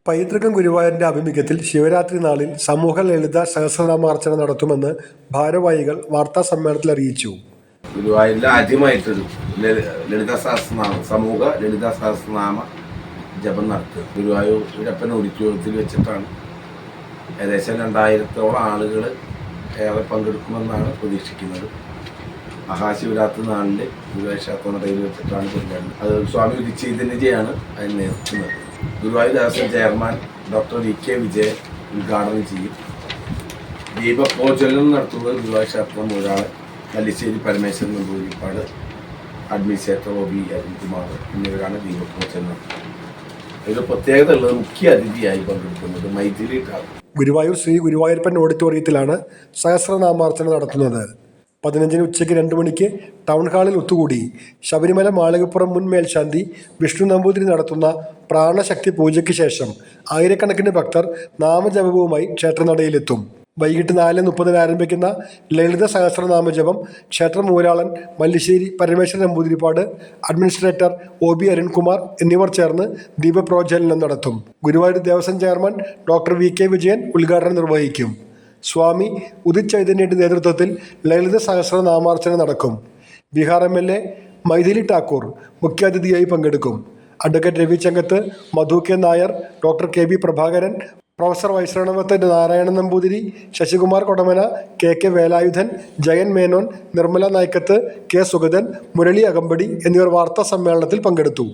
പൈതൃകം ഗുരുവായൂരിന്റെ ആഭിമുഖ്യത്തിൽ ശിവരാത്രി നാളിൽ സമൂഹ ലളിത സഹസ്രനാമാർച്ചന നടത്തുമെന്ന് ഭാരവാഹികൾ വാർത്താസമ്മേളനത്തിൽ അറിയിച്ചു. ഗുരുവായൂരിൽ ആദ്യമായിട്ടൊരു സമൂഹ ലളിത സഹസ്രനാമ ജപം നടത്തുക ഗുരുവായൂർ ഇടപ്പൻ ഓഡിറ്റോറിയത്തിൽ വെച്ചിട്ടാണ്. ഏകദേശം 2000-ഓളം ആളുകൾ ഏറെ പങ്കെടുക്കുമെന്നാണ് പ്രതീക്ഷിക്കുന്നത്. മഹാശിവരാത്രി നാളിൽ ഗുരുവായൂർ ക്ഷേത്രനടയിൽ വെച്ചിട്ടാണ് പരിപാടി. അത് സ്വാമി ഉദിച്ചൈതന്യജയാണ് അതിന് നേതൃത്വം നൽകുന്നത്. Guruvayur Devaswom chairman doctor VK Vijayan ഉദ്ഘാടനം ചെയ്യും. ദീപപ്രോജ്വലനം നടത്തുന്നത് ഗുരുവായൂർ ക്ഷേത്രം ഒരാൾ മല്ലിശ്ശേരി പരമേശ്വരൻ നമ്പൂതിരിപ്പാട്, അഡ്മിനിസ്ട്രേറ്റർ OB അരുൺകുമാർ എന്നിവരാണ് ദീപപ്രോജ്വലനം നടത്തുന്നത്. ഒരു പ്രത്യേകത ഉള്ളത് മുഖ്യ അതിഥിയായി പങ്കെടുക്കുന്നത് മൈഥിലി ഠാക്കൂർ. ഗുരുവായൂർ ശ്രീ ഗുരുവായൂരപ്പൻ ഓഡിറ്റോറിയത്തിലാണ് സഹസ്രനാമാർച്ചന നടത്തുന്നത്. 15-ന് ഉച്ചയ്ക്ക് 2 മണിക്ക് ടൗൺ ഹാളിൽ ഒത്തുകൂടി ശബരിമല മാളികപ്പുറം മുൻ മേൽശാന്തി വിഷ്ണു നമ്പൂതിരി നടത്തുന്ന പ്രാണശക്തി പൂജയ്ക്ക് ശേഷം ആയിരക്കണക്കിന് ഭക്തർ നാമജപവുമായി ക്ഷേത്രനടയിലെത്തും. വൈകിട്ട് 4:30 ആരംഭിക്കുന്ന ലളിത സഹസ്രനാമജപം ക്ഷേത്രം മൂരാളൻ മല്ലിശ്ശേരി പരമേശ്വരൻ നമ്പൂതിരിപ്പാട്, അഡ്മിനിസ്ട്രേറ്റർ OB അരുൺകുമാർ എന്നിവർ ചേർന്ന് ദീപപ്രോജ്വലനം നടത്തും. Guruvayur Devaswom chairman doctor VK Vijayan ഉദ്ഘാടനം നിർവഹിക്കും. സ്വാമി ഉദിത് ചൈതന്യയുടെ നേതൃത്വത്തിൽ ലളിത സഹസ്രനാമാർച്ചന നടക്കും. ബീഹാർ MLA മൈഥിലി ഠാക്കൂർ മുഖ്യാതിഥിയായി പങ്കെടുക്കും. Advocate Ravi Changath, Madhu K Nair, doctor KB Prabhakaran, professor Vaishravanavath Narayanan Namboothiri, Sasikumar Kodamana, KK Velayudhan, Jayan Menon, Nirmala Naikkath, K Sugathan, Murali Akampadi എന്നിവർ വാർത്താ സമ്മേളനത്തിൽ പങ്കെടുത്തു.